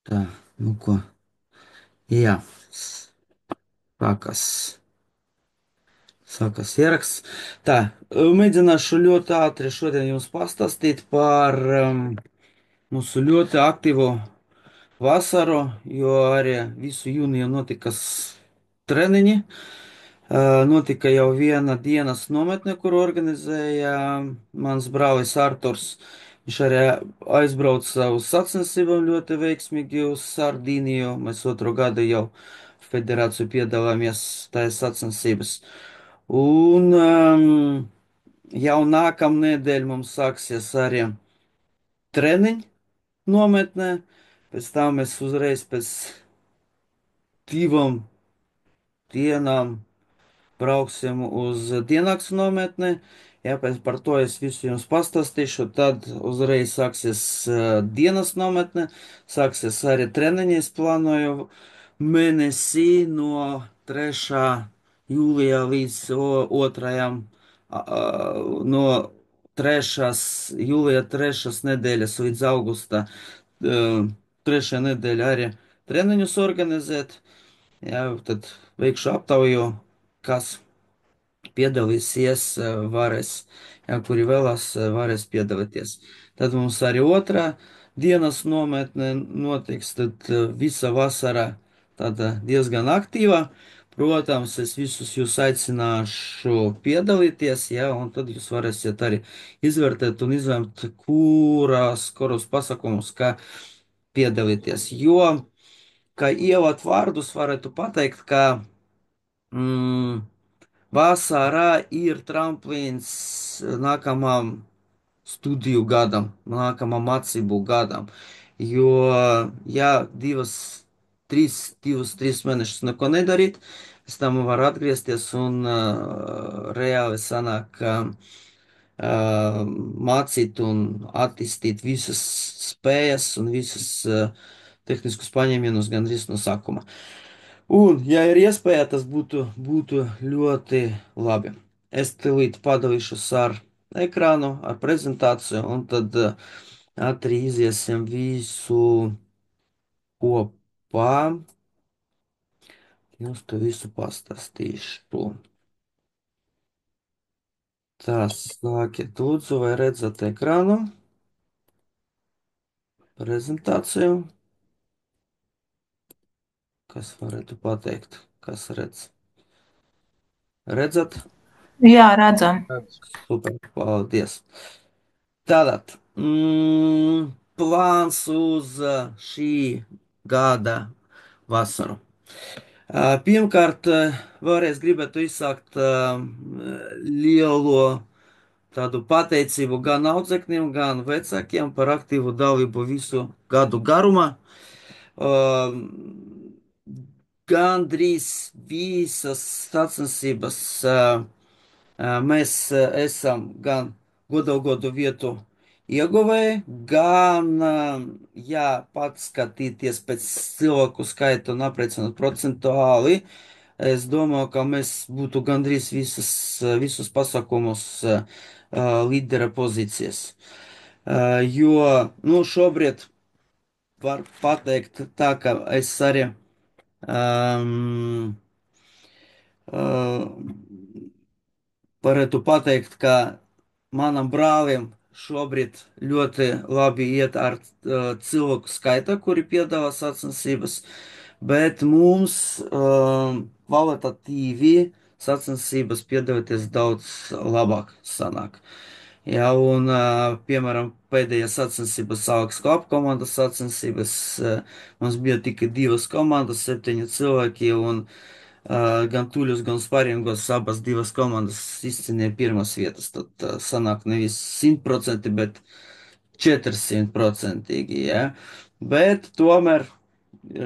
Tā, nu ko, jā, sākas, sākas ieraksts. Tā, mēģināšu ļoti ātri šodien jums pastāstīt par mūsu ļoti aktīvu vasaru, jo arī visu jūniju notika treniņi. Notika jau viena dienas nometne, kur organizēja mans brālis Arturs. Viņš arī aizbrauca uz sacensībām ļoti veiksmīgi uz Sardīniju. Mēs otru gadu jau federāciju piedalāmies tajās sacensības. Un jau nākamnedēļ mums sāksies arī treniņi nometnē. Pēc tam mēs uzreiz pēc 2 dienām brauksim uz diennakts nometni. Jā, pēc par to es visu jums pastāstīšu. Tad uzreiz sāksies dienas nometne, sāksies arī treniņi. Es plānoju mēnesī no 3. jūlijā līdz 2. No 3. jūlija 3. nedēļas līdz augusta 3. nedēļa arī treniņus organizēt. Jā, tad veikšu aptauju, kas piedalīsies, varēs, jā, kuri vēlās, varēs piedalīties. Tad mums arī otrā dienas nometne notiks, tad visa vasara tāda diezgan aktīva. Protams, es visus jūs aicināšu piedalīties, jā, un tad jūs varēsiet arī izvērtēt un izlemt, kurus pasākumus, kā piedalīties. Jo, kā ievad vārdus, varētu pateikt, ka mm, vasarā ir tramplīns nākamam studiju gadam, nākamam mācību gadam. Jo, ja 2, 3 mēnešus neko nedarīt, pēc tam var atgriezties un reāli sanāk, ka mācīt un attīstīt visas spējas un visas tehniskus paņēmienus gandrīz no sākuma. Un, ja ir iespēja, tas būtu ļoti labi. Es tūlīt padalīšos ar ekrānu, ar prezentāciju, un tad ātri iziesim visu kopā. Jums to visu pastāstīšu. Tā, sākiet lūdzu, vai redzat ekrānu, prezentāciju? Kas varētu pateikt? Kas redz? Redzat? Jā, redzam. Super, paldies. Tātad, plāns uz šī gada vasaru. Pirmkārt, vēlreiz gribētu izsākt lielo tādu pateicību gan audzekņiem, gan vecākiem par aktīvu dalību visu gadu garumā. Gandrīz visas sacensības mēs esam gan godu vietu ieguvēji, gan, ja pats skatīties pēc cilvēku skaita un aprēķinot procentuāli, es domāju, ka mēs būtu gandrīz visus pasākumus līdera pozīcijas. Jo, nu, šobrīd var pateikt tā, ka es arī um, varētu pateikt, ka manam brālim šobrīd ļoti labi iet ar cilvēku skaita, kuri piedalās sacensības, bet mums kvalitatīvi sacensības piedalīties daudz labāk sanāk. Jā, un, piemēram, pēdējās sacensības Augstu apkomandas sacensības, mums bija tikai 2 komandas, 7 cilvēki, un gan tuļus, gan sparingos abas 2 komandas izcīnīja pirmās vietas. Tad sanāk nevis 100%, bet 400%, jā. Bet tomēr,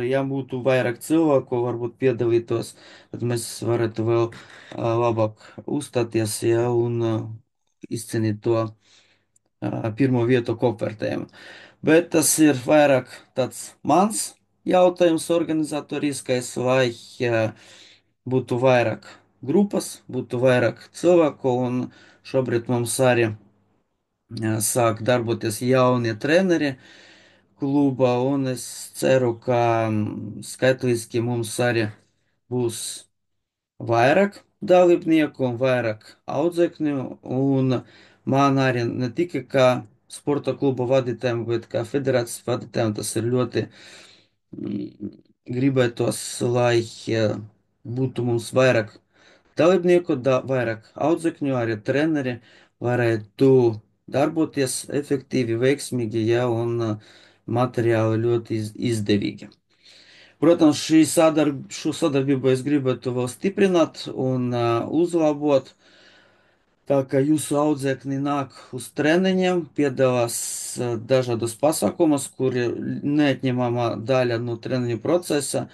ja būtu vairāk cilvēku, varbūt piedalītos, tad mēs varētu vēl labāk uzstāties, jā, un izcīnīt to pirmo vietu kopvērtējumu. Bet tas ir vairāk tāds mans jautājums organizatoriskais, lai būtu vairāk grupas, būtu vairāk cilvēku, un šobrīd mums arī sāk darboties jaunie treneri, kluba, un es ceru, ka skaitliski mums arī būs vairāk dalībnieku un vairāk audzekņu, un man arī ne tikai kā sporta kluba vadītājiem, bet kā federācijas vadītājiem tas ir ļoti gribētos, lai būtu mums vairāk dalībnieku, vairāk audzekņu, arī treneri varētu darboties efektīvi, veiksmīgi, ja, un materiāli ļoti izdevīgi. Protams, šo sadarbību es gribētu vēl stiprināt un uzlabot. Tā kā jūsu audzēkņi nāk uz treniņiem, piedalās dažādos pasākumos, kuri neatņemama daļa no treniņu procesa,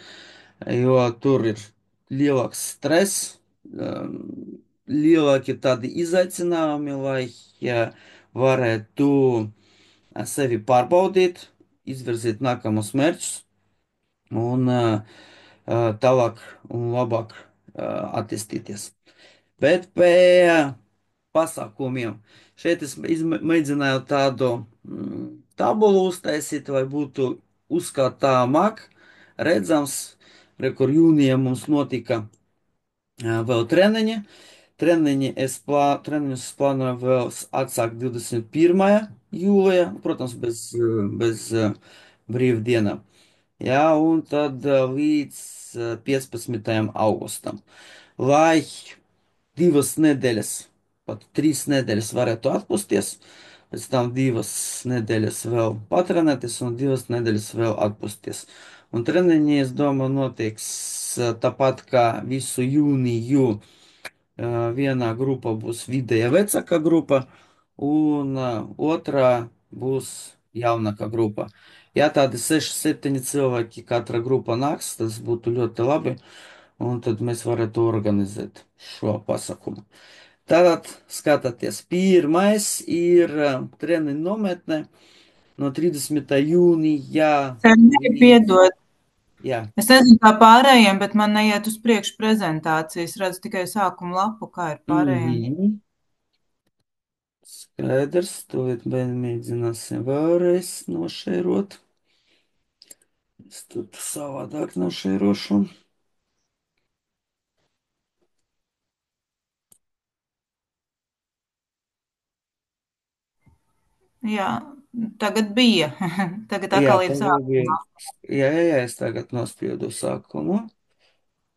jo tur ir lielāks stress, lielāki tādi izaicinājumi, lai varētu sevi pārbaudīt, izvirzīt nākamos mērķus un tālāk un labāk attīstīties. Bet pie pasākumiem. Šeit es mēģināju tādu tabulu uztaisīt, lai būtu uzskatāmāk, redzams, kur jūnijā mums notika vēl treniņi. Treniņus es plānoju vēl atsākt 21. jūlijā, protams, bez brīvdienām. Jā, un tad līdz 15. augustam. Lai 2 nedēļas, pat 3 nedēļas varētu atpūsties, pēc tam 2 nedēļas vēl patrenēties un 2 nedēļas vēl atpūsties. Un treniņi, es domāju, notiks tāpat kā visu jūniju. Vienā grupa būs vidēja vecāka grupa, un otrā būs jaunāka grupa. Ja tādi 6, 7 cilvēki katra grupa nāks, tas būtu ļoti labi, un tad mēs varētu organizēt šo pasākumu. Tātad skatāties, pirmais ir treniņu nometne no 30. jūnija līdz, Piedod. jā, Es nezinu, kā pārējiem, bet man neiet uz priekšu prezentācijas. Redzu tikai sākuma lapu, kā ir pārējiem. Skaidrs, to mēģināsim vēlreiz nošērot. Es tur savādāk nošērošu. Jā, tagad bija. Tagad Jā, atkal ir tagad bija. sākuma. Jā, es tagad nospiedu sākumu.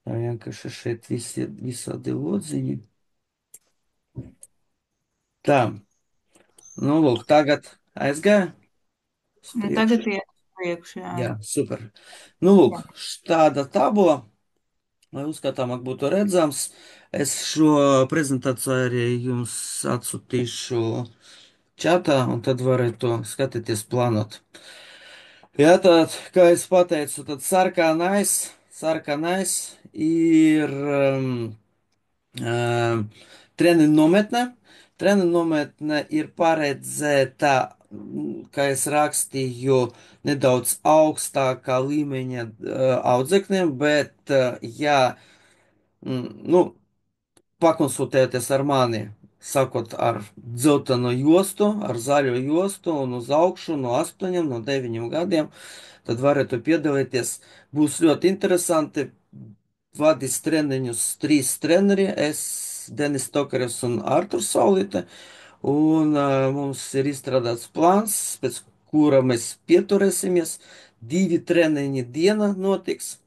Tā vienkārši šeit visādi lodziņi. Tā, nu lūk, tagad aizgāja uz Tagad priekšu. iet uz priekšu, jā. Jā, super. Nu lūk, tāda tabula, lai uzskatāmāk būtu redzams. Es šo prezentāciju arī jums atsūtīšu čatā, un tad varētu skatīties plānot. Jā, tad, kā es pateicu, tad sarkanais ir um, treniņu nometne. Treniņu nometne ir paredzēta, kā es rakstīju, nedaudz augstākā līmeņa audzekļiem, bet, ja, nu, pakonsultēties ar mani, sakot, ar dzelteno jostu, ar zaļo jostu un uz augšu no 8, no 9 gadiem, tad varētu piedalīties. Būs ļoti interesanti. Vadīs treniņus 3 treneri, es, Denis Tokarevs un Arturs Saulīte, un mums ir izstrādāts plāns, pēc kura mēs pieturēsimies. 2 treniņi diena notiks,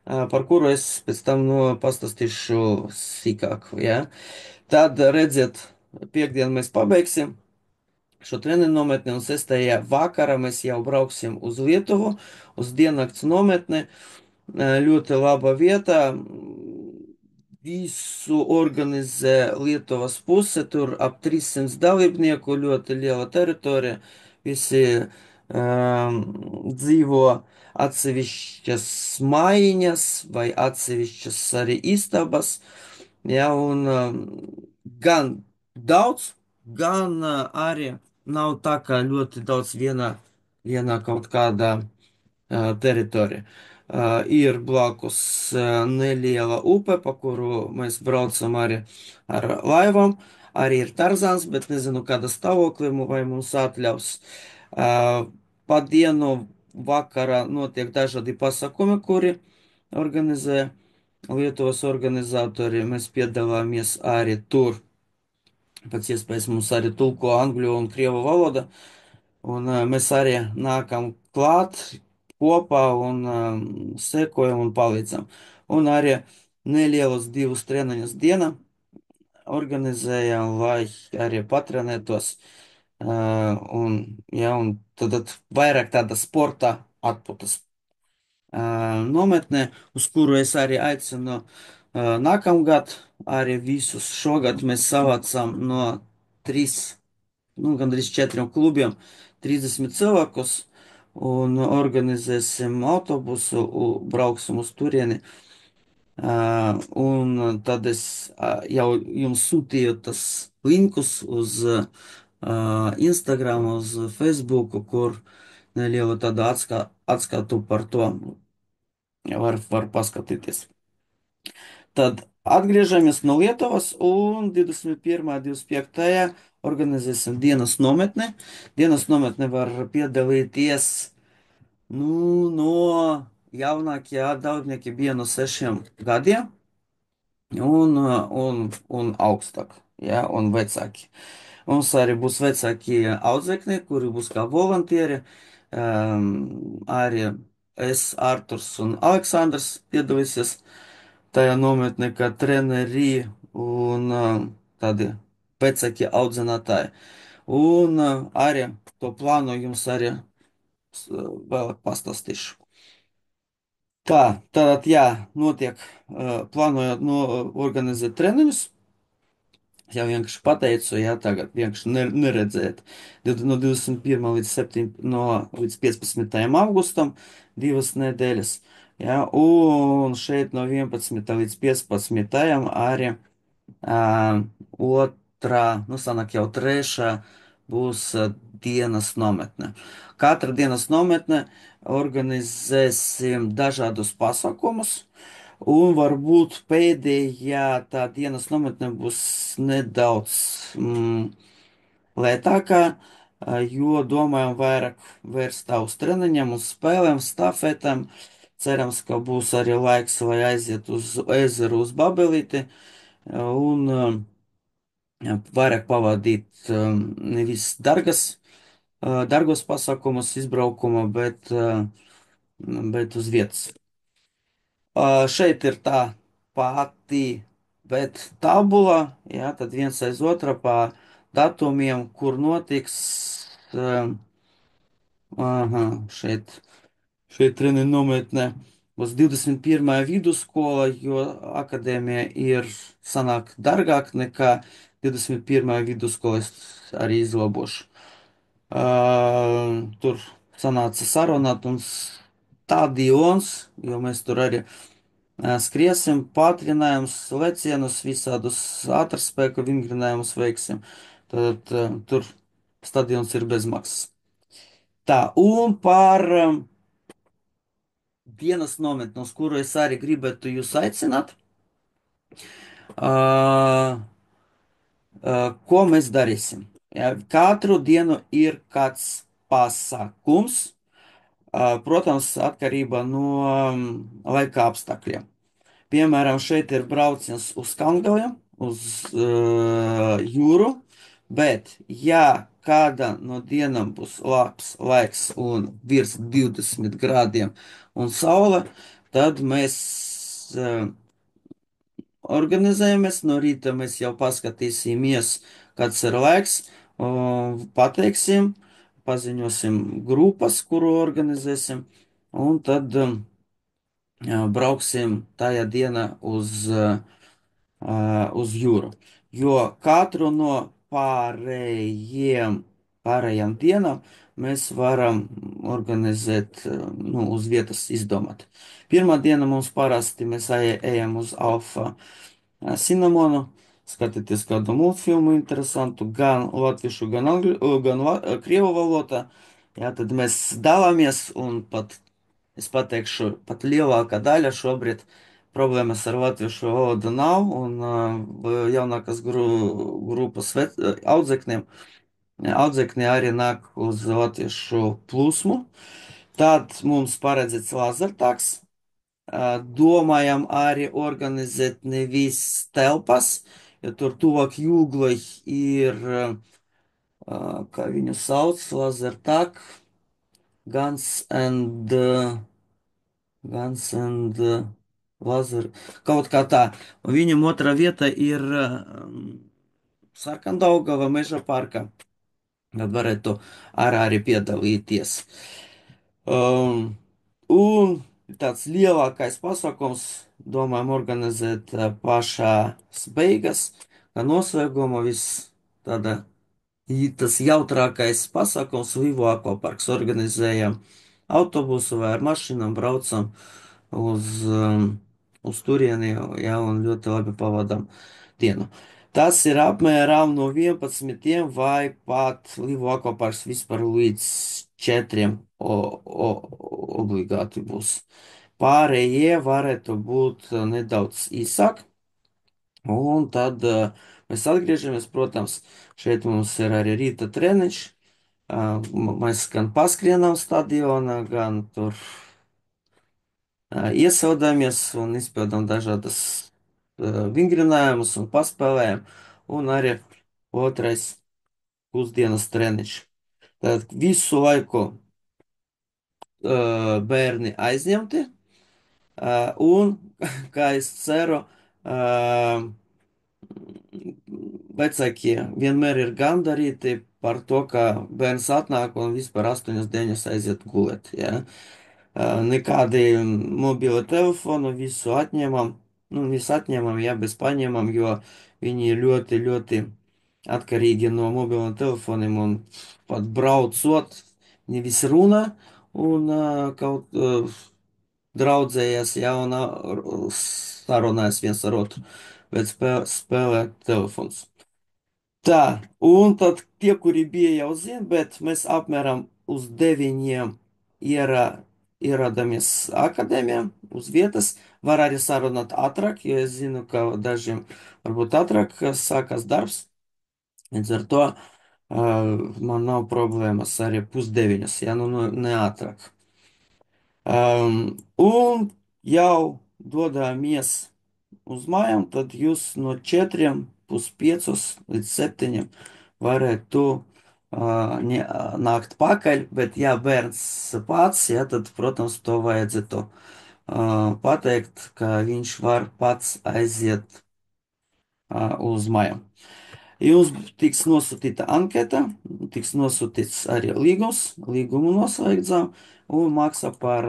par kuru es pēc tam pastāstīšu sīkāk. Ja? Tad redziet, piekdien mēs pabeigsim šo treniņu nometni, un 6. vakarā mēs jau brauksim uz Lietuvu, uz diennakts nometni. Ļoti laba vieta. Visu organizē Lietuvas puse, tur ap 300 dalībnieku, ļoti liela teritorija. Visi dzīvo atsevišķas mājiņas vai atsevišķas arī istabas. Ja, un gan daudz, gan arī nav tā, ka ļoti daudz vienā kaut kādā teritorija. Ir blakus neliela upe, pa kuru mēs braucam arī ar laivām. Arī ir Tarzāns, bet nezinu, kāda stāvoklī vai mums atļaus. pa dienu vakarā notiek dažādi pasākumi, kuri organizē Lietuvas organizatori. Mēs piedalāmies arī tur. Pēc iespējas mums arī tulko angļu un krievu valoda. Un mēs arī nākam klāt kopā un sekojam un palīdzam. Un arī nelielus divus treniņus dienā organizējam, lai arī patrenētos. Un, ja, un tad vairāk tāda sporta atpūtas nometnē, uz kuru es arī aicinu nākamgad. Arī visus šogad mēs savācam no 3, nu, gandrīz 4 klubiem 30 cilvēkus un organizēsim autobusu, brauksim uz turieni. Un tad es jau jums sūtīju tas linkus uz Instagram, uz Facebook, kur nelielu tādu atskatu par to var paskatīties. Tad atgriežamies no Lietuvas un 21. un 25. organizēsim dienas nometni. Dienas nometne var piedalīties no jaunākie dalībnieki bija no 6 gadiem un augstāk, ja, un vecāki. Mums arī būs vecākie audzēkņi, kuri būs kā volontieri. Arī es, Arturs un Aleksandrs piedalīsies tajā nometnē kā treneri un tādi vecāki audzinātāji. Un arī to plānu jums arī vēlāk pastāstīšu. Tā, tātad, jā, notiek, plānojot organizēt treniņus. Es jau vienkārši pateicu, jā, tagad vienkārši neredzēt. No 21. līdz 7. Līdz 15. augustam 2 nedēļas. Jā, un šeit no 11. līdz 15. arī otrā, nu sanāk jau trešā būs dienas nometne. Katra dienas nometne organizēsim dažādus pasākumus. Un varbūt pēdējā tā dienas nometne būs nedaudz lētākā, jo domājam vairāk vērst tā uz treniņiem, uz spēlēm, stafetēm. Cerams, ka būs arī laiks, lai aiziet uz ezeru, uz Babelīti un vairāk pavadīt nevis dargos pasākumus izbraukuma, bet uz vietas. Šeit ir tā pati, bet tabula, jā, tad viens aiz otra pa datumiem, kur notiks. Aha, šeit treniņu nometnē būs 21. vidusskola, jo akadēmija ir sanāk dārgāk nekā 21. vidusskola. Es arī izlabošu. Tur sanāca sarunāt un stadions, jo mēs tur arī skriesim, pātrinājumus, lecienus, visādus ātrspēku vingrinājumus veiksim. Tad tur stadions ir bez maksas. Tā, un par dienas nometni, uz kuru es arī gribētu jūs aicināt. Uh, ko mēs darīsim? Ja, katru dienu ir kāds pasākums, protams, atkarībā no laika apstākļiem. Piemēram, šeit ir brauciens uz Kalngaviem, uz jūru, bet, ja kāda no dienām būs labs laiks un virs 20 grādiem un saule, tad mēs organizējamies. No rīta mēs jau paskatīsimies, kāds ir laiks, pateiksim, paziņosim grupas, kuru organizēsim, un tad brauksim tajā dienā uz jūru. Jo katru no pārējām dienām mēs varam organizēt, nu, uz vietas izdomāt. Pirmā diena mums parasti mēs ejam uz Alfa Cinemonu, skatīties kādu multfilmu interesantu, gan latviešu, gan, krievu valodā. Jā, tad mēs dalāmies un pat es pateikšu, pat lielākā daļa šobrīd problēmas ar latviešu valodu nav, un jaunākas grupas audzekņiem Audzēkņi arī nāk uz latviešu plūsmu. Tad mums paredzēts lazertaks. Domājam arī organizēt nevis telpas, jo tur tuvāk jūglai ir, kā viņu sauc, lazertak, Guns and Laser, kaut kā tā. Un viņam otrā vieta ir Sarkandaugava meža parkā. Tad varētu arī piedalīties. Un tāds lielākais pasākums, domājam, organizēt pašās beigas, kā noslēguma viss tāda tas jautrākais pasākums Vivo akvaparks. Organizējam autobusu vai ar mašīnām braucam uz turieni, jā, un ļoti labi pavadām dienu. Tas ir apmēram no 11 vai pat Livu akvaparks vispār līdz 4 obligāti būs. Pārējie varētu būt nedaudz īsāk, un tad mēs atgriežamies, protams, šeit mums ir arī rīta treniņš. Mēs gan paskrienam stadionā, gan tur iesildāmies un izpildām dažādas vingrinājumus un paspēlējam, un arī otrais pusdienas treniņš. Tad visu laiku bērni aizņemti, un, kā es ceru, vecākie vienmēr ir gandarīti par to, ka bērns atnāk un vispār 8 dienas aiziet gulēt. Ja? Nekādi mobilo telefonu, visu atņemam, nu, visu atņemam, jā, bez paņemam, jo viņi ir ļoti, ļoti atkarīgi no mobiliem telefoniem un pat braucot, nevis runā un kaut draudzējas, jā, un sarunājas viens ar otru, bet spēlē telefons. Tā, un tad tie, kuri bija jau zina, bet mēs apmēram uz 9 ierā, ieradāmies akadēmijā uz vietas. Var arī sarunāt ātrāk, jo es zinu, ka dažiem varbūt ātrāk sākas darbs. Līdz ar to man nav problēmas arī pusdeviņas, ja ne ātrāk. Un jau dodāmies uz mājām, tad jūs no 4:30 līdz 7 varētu nākt pakaļ, bet ja bērns pats, ja, tad, protams, to vajadzētu pateikt, ka viņš var pats aiziet uz mājām. Jums tiks nosūtīta anketa, tiks nosūtīts arī līgums, līgumu noslēgdzām, un maksa par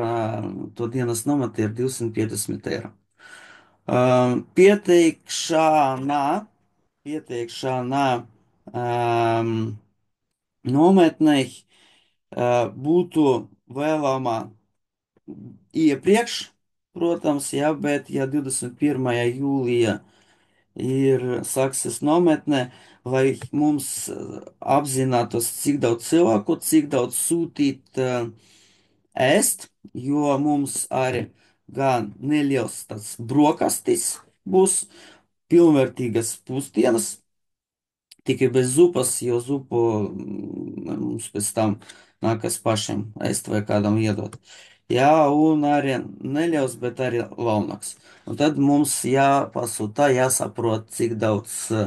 to dienas nometni ir 250 eiro. Pieteikšanā, pieteikšanā nometnei būtu vēlama iepriekš, protams, jā, bet ja 21. jūlija ir sāksies nometne, lai mums apzinātos, cik daudz cilvēku, cik daudz sūtīt ēst, jo mums arī gan neliels tāds brokastis būs, pilnvērtīgas pusdienas, tikai bez zupas, jo zupu mums pēc tam nākas pašiem ēst vai kādam iedot. Jā, un arī neliels, bet arī launaks. Un tad mums jāpasūta, jāsaprot, cik daudz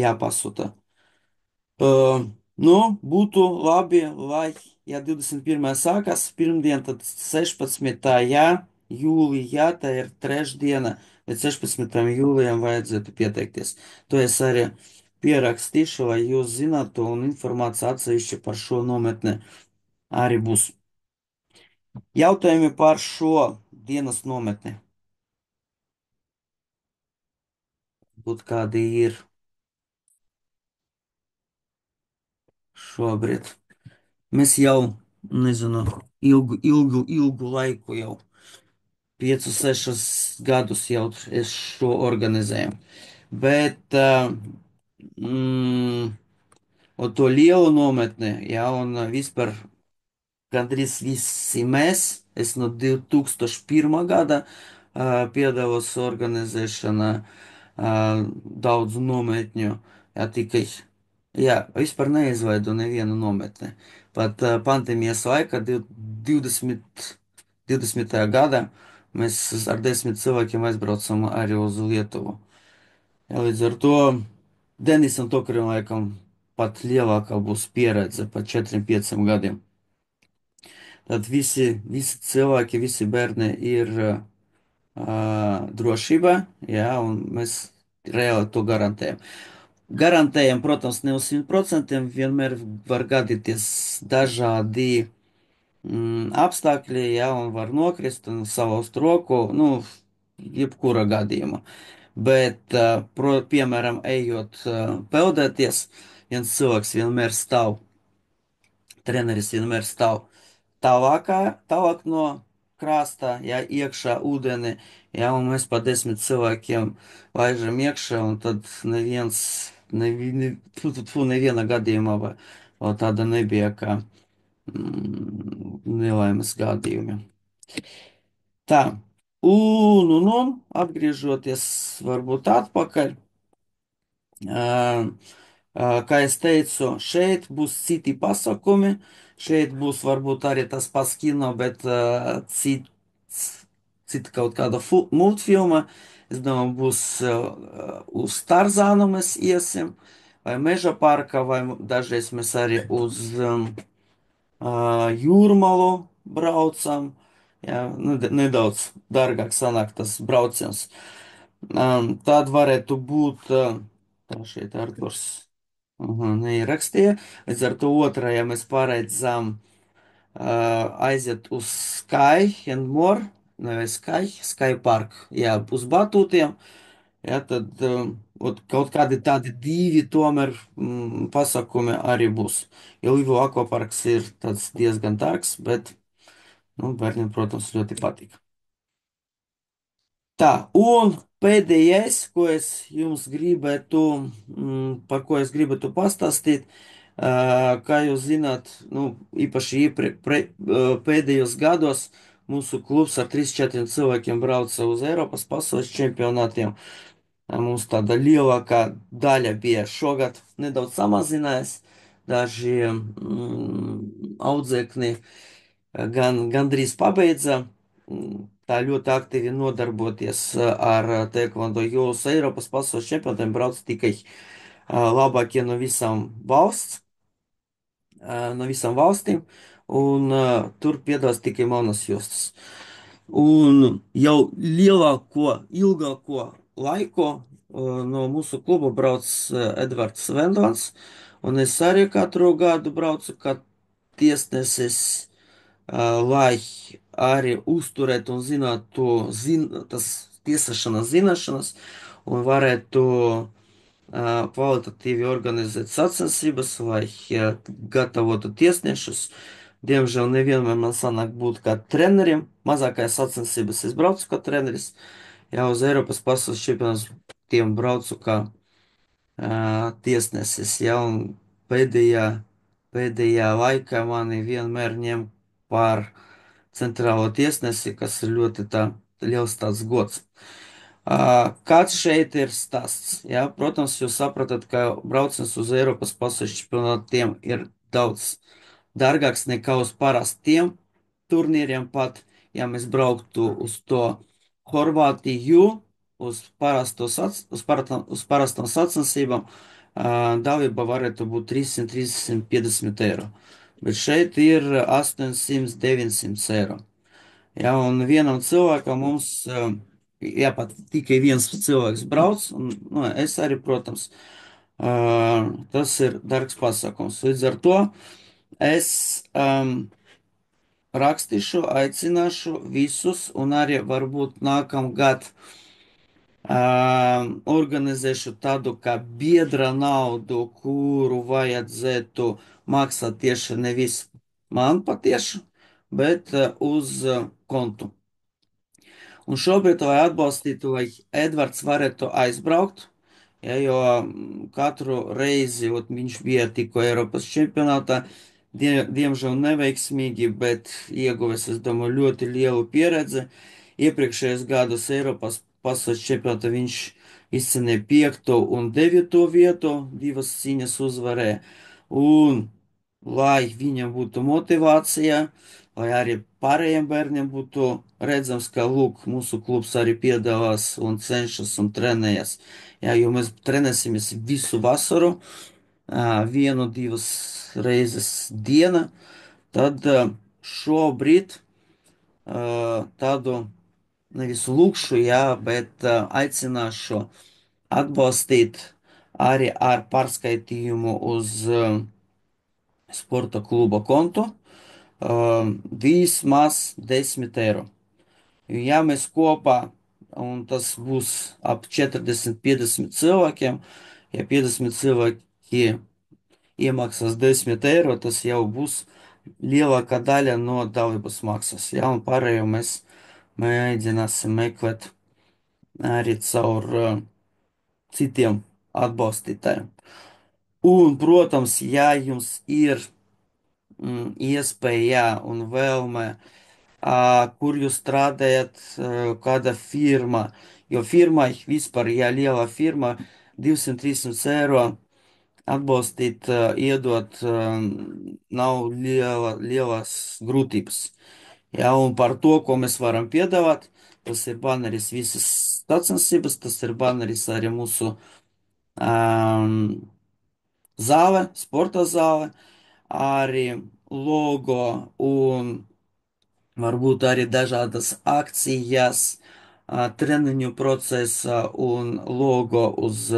jāpasūta. Nu, būtu labi, lai, ja 21. sākas pirmdien, tad 16. jūlijā, tā ir trešdiena, bet 16. jūlijam vajadzētu pieteikties. To es arī pierakstīšu, lai jūs zinātu, un informācija atsevišķi par šo nometni arī būs. Jautājumi par šo dienas nometni. Būt kādi ir šobrīd. Mēs jau, nezinu, ilgu laiku jau. 5, 6 gadus jau es šo organizēju. Bet un to lielu nometni, jā, un vispār gandrīz visi mēs, es no 2001. gada piedalos organizēšanā daudzu nometņu. Jā, tikai, jā, vispār neizveidu nevienu nometni. Pat pandēmijas laikā, 20. gadā, mēs ar 10 cilvēkiem aizbraucam arī uz Lietuvu. Jā, līdz ar to Denisam Tokaram laikam pat lielākā būs pieredze par 4, 5 gadiem. Tad visi cilvēki, visi bērni ir drošībā, jā, un mēs reāli to garantējam. Garantējam, protams, ne uz 100%, vienmēr var gadīties dažādi apstākļi, jā, un var nokrist un salauzt roku, nu, jebkura gadījuma. Bet, piemēram, ejot peldēties, viens cilvēks vienmēr stāv, treneris vienmēr stāv tālāk no krasta, ja iekšā ūdeni, ja, un mēs pa 10 cilvēkiem laižam iekšā, un tad neviena gadījumā vēl tāda nebija, kā nelaimes gadījumi. Tā, un atgriežoties varbūt atpakaļ. Kā es teicu, šeit būs citi pasākumi, šeit būs varbūt arī tas pats kino, bet cita kaut kāda multfilma. Es domāju, būs uz Tarzānu mēs iesim, vai Meža parka, vai dažreiz mēs arī uz Jūrmalu braucam. Jā, nu, nedaudz dārgāk sanāk tas brauciens. Tad varētu būt, tā šeit Arturs neierakstīja, līdz ar to otrajā mēs paredzam aiziet uz Sky and More, nevis Sky Park, jā, uz batūtiem, jā, tad kaut kādi tādi divi tomēr pasākumi arī būs. Jo Livu akvaparks ir tāds diezgan dārgs, bet, nu, bērniem, protams, ļoti patīk. Tā, un pēdējais, ko es jums gribētu, par ko es gribētu pastāstīt, kā jūs zināt, nu, īpaši pēdējos gados mūsu klubs ar 3, 4 cilvēkiem brauca uz Eiropas pasaules čempionātiem. Mums tāda lielākā daļa bija šogad nedaudz samazinājies. Daži audzēkņi gandrīz pabeidza tā ļoti aktīvi nodarboties ar Taekwondo, jo uz Eiropas pasaules čempionātiem brauc tikai labākie no visām valstīm, un tur piedalās tikai manas jostas. Un jau ilgāko laiku no mūsu kluba brauc Edvards Vendons, un es arī katru gadu braucu kā tiesnesis, lai arī uzturētu un zinātu tas tiesāšanas zināšanas un varētu kvalitatīvi organizēt sacensības, lai gatavotu tiesnešus. Diemžēl nevienmēr man sanāk būt kā trenerim. Mazākajās sacensības es braucu kā treneris. Jā, uz Eiropas pasaules čempionātiem braucu kā tiesnesis. Jā, un pēdējā laikā mani vienmēr ņem par centrālo tiesnesi, kas ir ļoti liels tāds gods. Kāds šeit ir stāsts? Jā, protams, jūs saprotat, ka brauciens uz Eiropas pasaules čempionātiem ir daudz dārgāks nekā uz parastiem turnīriem. Pat ja mēs brauktu uz to Horvātiju, uz parastām sacensībām, dalība varētu būt 300, 350 eiro. Bet šeit ir 800, 900 eiro. Jā, un vienam cilvēkam mums, jā, pat tikai viens cilvēks brauc, un nu, es arī, protams, tas ir dārgs pasākums. Līdz ar to es rakstīšu, aicināšu visus, un arī varbūt nākamgad organizēšu tādu kā biedra naudu, kuru vajadzētu maksāt tieši nevis man patieši, bet uz kontu. Un šobrīd, lai atbalstītu, lai Edvards varētu aizbraukt, ja, jo katru reizi viņš bija tikko Eiropas čempionātā, diemžēl neveiksmīgi, bet ieguvis, es domāju, ļoti lielu pieredzi. Iepriekšējos gados Eiropas pasaules čempionātā viņš izcīnīja 5. un 9. vietu, divas cīņas uzvarēja. Un, lai viņam būtu motivācija, lai arī pārējiem bērniem būtu redzams, ka, lūk, mūsu klubs arī piedalās un cenšas un trenējas. Jā, jo mēs trenēsimies visu vasaru, vienu, divas reizes diena, tad šobrīd tādu nevis lūkšu, jā, bet aicināšu atbalstīt arī ar pārskaitījumu uz sporta kluba kontu vismaz 10 eiro. Ja mēs kopā, un tas būs ap 40, 50 cilvēkiem, ja 50 cilvēki iemaksās 10 eiro, tas jau būs lielākā daļa no dalības maksas. Ja, un pārējo mēs mēģināsim meklēt arī caur citiem atbalstītājiem. Un, protams, ja jums ir iespēja un vēlme, kur jūs strādājat, kāda firma, jo firmai vispār, ja liela firma, 200-300 eiro atbalstīt, iedot, nav lielas grūtības. Jā, un par to, ko mēs varam piedāvāt, tas ir baneris visas sacensības, tas ir baneris arī mūsu zāle, sporta zāle, arī logo un varbūt arī dažādas akcijas, treniņu procesa un logo uz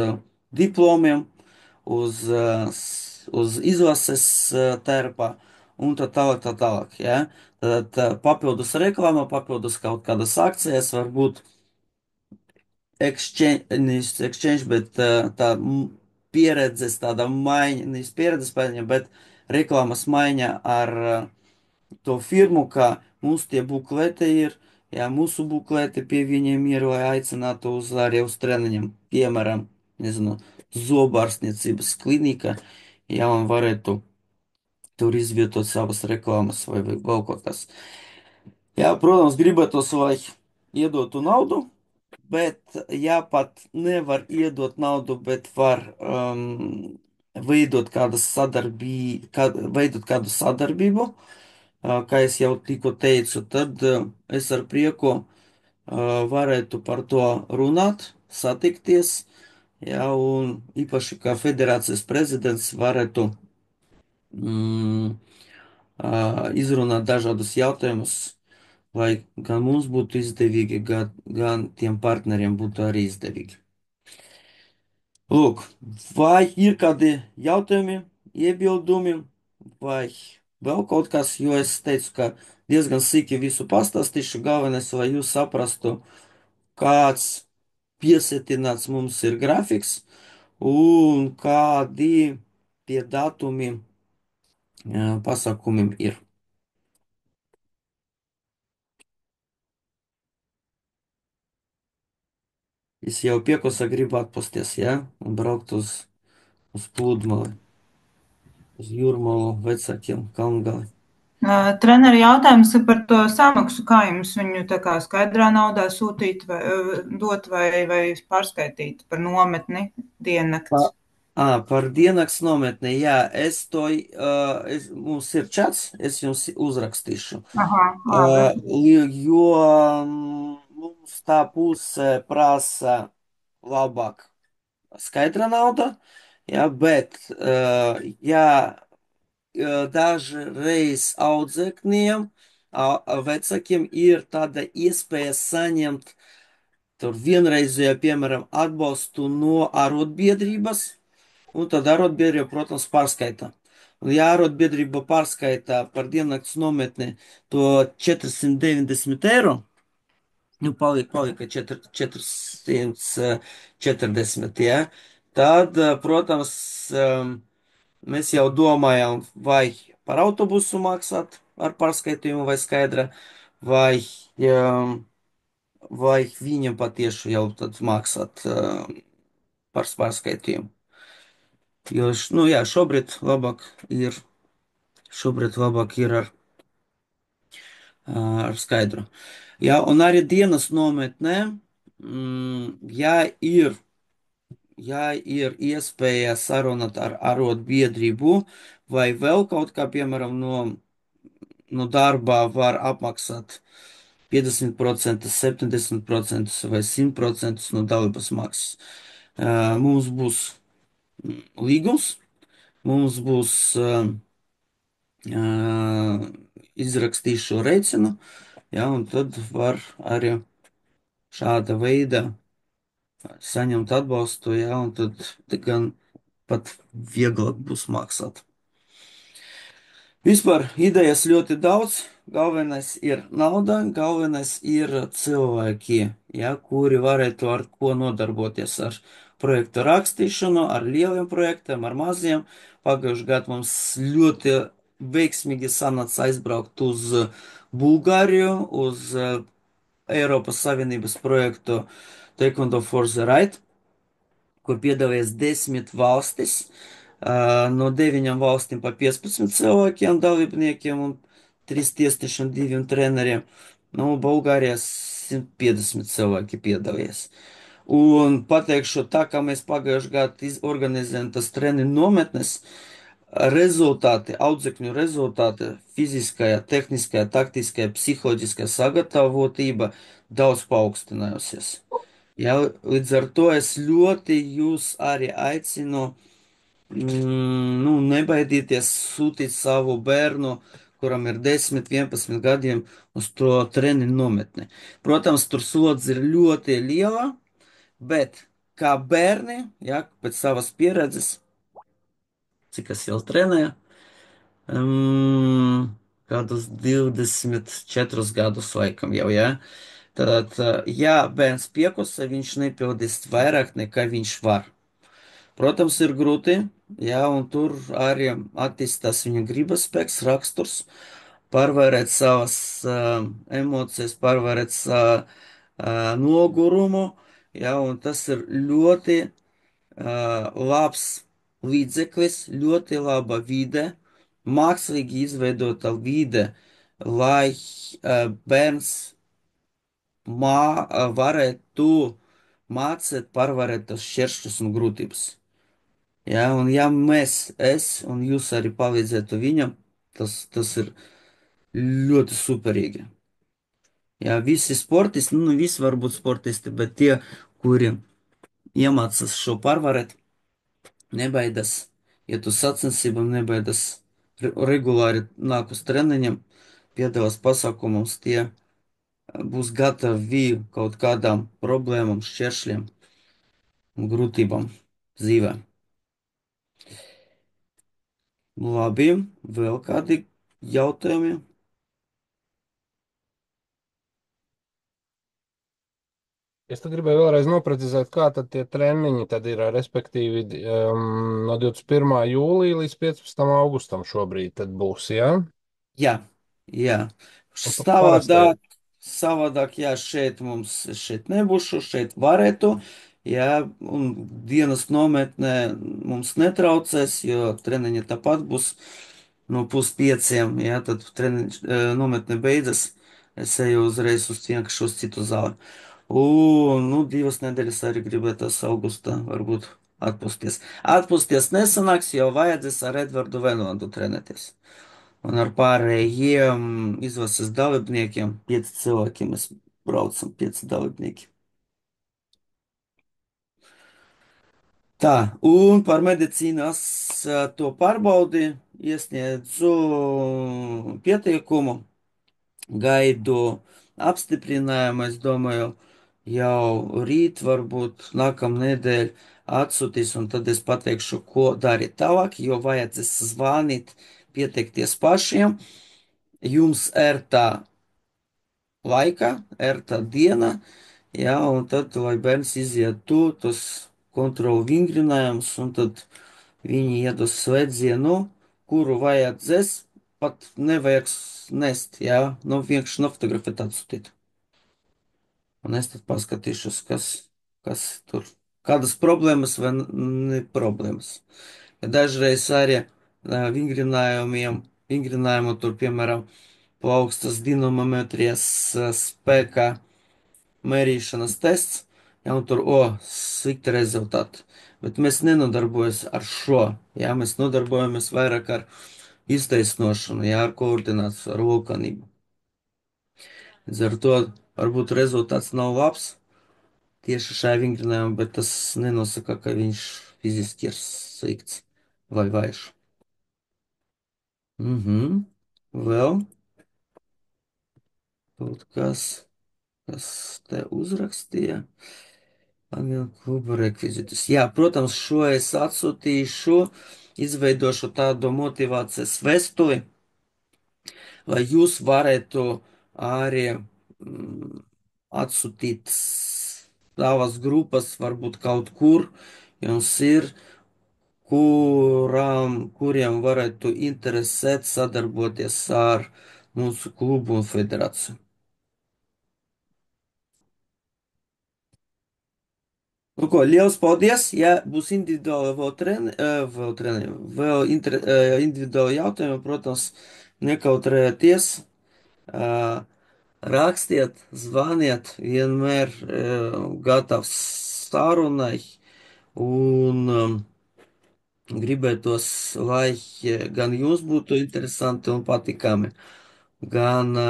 diplomiem, uz izlases terpa un tā tālāk, tā tālāk. Ja? Tad papildus reklāma, papildus kaut kādas akcijas, varbūt nevis exchange, bet pieredzes tāda maiņa, nevis pieredzes maiņa, bet reklāmas maiņa ar to firmu, kā mums tie bukleti ir, ja mūsu bukleti pie viņiem ir, lai aicinātu uz arī uz treniņiem, piemēram, nezinu, zobārstniecības klinika, ja un varētu tur izvietot savas reklāmas vai vēl kaut kas. Jā, protams, gribētos, lai iedotu naudu, bet, ja pat nevar iedot naudu, bet var veidot kādu sadarbību, kā es jau tikko teicu, tad es ar prieku varētu par to runāt, satikties, jā, un īpaši kā federācijas prezidents varētu mm, izrunāt dažādus jautājumus, lai gan mums būtu izdevīgi, gan tiem partneriem būtu arī izdevīgi. Lūk, vai ir kādi jautājumi, iebildumi, vai vēl kaut kas, jo es teicu, ka diezgan sīki visu pastāstīšu, galvenais, lai jūs saprastu, kāds piesatināts mums ir grafiks un kādi tie datumi pasākumiem ir. Es jau piekosa gribu atpūsties, ja, un braukt uz pludmali, uz jūrmalu vecākiem Kalngali. Treneri jautājums ir par to samaksu, kā jums viņu tā kā skaidrā naudā sūtīt vai dot vai pārskaitīt par nometni diennakts. Par diennakts nometni, jā, mums ir čats, es jums uzrakstīšu. Aha, labi. Jo mums tā puse prasa labāk skaidra nauda, jā, bet, ja dažreiz audzēkņiem, vecākiem ir tāda iespēja saņemt tur vienreizējo, piemēram, atbalstu no arotbiedrības, un tad arotbiedrība, protams, pārskaita. Un, ja arotbiedrība pārskaita par diennakts nometni to 490 eiro, nu, palika 440, ja, tad, protams, mēs jau domājam, vai par autobusu maksāt ar pārskaitījumu vai skaidra, vai, vai viņam patieši jau tad maksāt par pārskaitījumu. Jo, nu jā, šobrīd labāk ir ar skaidru. Jā, un arī dienas nometnē, ja ir ja ir iespēja sarunāt ar arotbiedrību vai vēl kaut kā, piemēram, no darba var apmaksāt 50%, 70% vai 100% no dalības maksas. Mums būs līgums, mums būs izrakstīšu rēcinu, ja, un tad var arī šāda veida saņemt atbalstu, ja, un tad gan pat vieglāk būs maksāt. Vispār idejas ļoti daudz. Galvenais ir nauda, galvenais ir cilvēki, ja, kuri varētu ar ko nodarboties ar projektu rakstīšanu, ar lieliem projektiem, ar maziem. Pagājušajā gadā mums ļoti veiksmīgi sanāca aizbraukt uz Bulgāriju, uz Eiropas Savienības projektu Taekwondo for the Right, kur piedalījās 10 valstis. No 9 valstīm pa 15 cilvēkiem, dalībniekiem un 3 tiesnešiem, 2 treneriem. No Bulgārijas 150 cilvēki piedalījās. Un pateikšu tā, kā mēs pagājušajā gadā organizējam tas treniņu nometnes, rezultāti, audzekņu rezultāti, fiziskajā, tehniskajā, taktiskajā, psiholoģiskajā sagatavotība daudz paaugstinājusies. Ja, līdz ar to es ļoti jūs arī aicinu, nu, nebaidieties sūtīt savu bērnu, kuram ir 10, 11 gadiem, uz to treniņu nometni. Protams, tur slodze ir ļoti liela, bet kā bērni, ja, pēc savas pieredzes, cik es jau trenēju, kādus 24 gadus laikam jau, ja. Tad, ja bērns piekusa, viņš nepildīs vairāk nekā viņš var. Protams, ir grūti, jā, un tur arī attīstās viņa gribas spēks, raksturs, pārvarēt savas emocijas, pārvarēt nogurumu, jā, un tas ir ļoti labs līdzeklis, ļoti laba vide, mākslīgi izveidota vide, lai bērns varētu mācīt pārvarēt tos šķēršļus un grūtības. Jā, un ja es un jūs arī palīdzētu viņam, tas ir ļoti superīgi. Jā, visi sportisti, nu, visi var būt sportisti, bet tie, kuri iemācās šo pārvarēt, nebaidās iet uz sacensībām, nebaidās regulāri nāk uz treniņiem, piedalās pasākumos, tie būs gatavi kaut kādām problēmām, šķēršļiem un grūtībām dzīvē. Labi, vēl kādi jautājumi? Es tad gribēju vēlreiz noprecizēt, kā tad tie treniņi tad ir, respektīvi, no 21. jūlija līdz 15. augustam šobrīd tad būs, jā? Jā, jā. Un parastai. Savādāk, jā, šeit mums šeit nebūšu, šeit varētu, jā, un dienas nometnē mums netraucēs, jo treniņi tāpat būs no 4:30, jā, tad treniņš nometne beidzas, es eju uzreiz uz vienkārši uz citu zāli. Un, nu, 2 nedēļas arī gribētos augustā varbūt atpūsties. Atpūsties nesanāks, jo vajadzēs ar Edvardu Venlandu trenēties. Un ar pārējiem izlases dalībniekiem, 5 cilvēki mēs braucam, 5 dalībnieki. Tā, un par medicīnas to pārbaudi iesniedzu pieteikumu, gaidu apstiprinājumu, es domāju, jau rīt, varbūt nākamnedēļ atsūtīs, un tad es pateikšu, ko darīt tālāk, jo vajadzēs zvanīt, pieteikties pašiem. Jums ērtā laika, ērtā diena, jā, un tad, lai bērns izietu tos kontrolu vingrinājumus, un tad viņi iedos slēdzienu, kuru vajadzēs, pat nevajag nest, jā, nu vienkārši nofotografēt atsūtīt. Un es tad paskatīšos, kas tur, kādas problēmas vai ne problēmas. Ja dažreiz arī vingrinājumu tur, piemēram, plaukstas dinamometrijas spēka mērīšanas tests. Jā, un tur, slikti rezultāti. Bet mēs nenodarbojamies ar šo. Jā, mēs nodarbojamies vairāk ar iztaisnošanu, jā, ar koordināciju, ar vulkanību. Līdz ar to varbūt rezultāts nav labs tieši šajā vingrinājumā, bet tas nenosaka, ka viņš fiziski ir slikts vai vājš. Mhm. Vēl kaut kas, kas te uzrakstīja. Angļu kluba rekvizītus. Jā, protams, šo es atsūtīšu, izveidošu tādu motivācijas vēstuli, lai jūs varētu arī atsūtīt savas grupas, varbūt kaut kur jums ir, kuriem varētu interesēt sadarboties ar mūsu klubu un federāciju. Nu, ko, liels paldies! Ja būs individuāli vēl individuāli jautājumi, protams, nekautrējieties, ā, rakstiet, zvaniet, vienmēr gatavs sarunai un gribētos, lai gan jums būtu interesanti un patikami, gan, ā,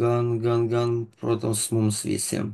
gan, protams, mums visiem.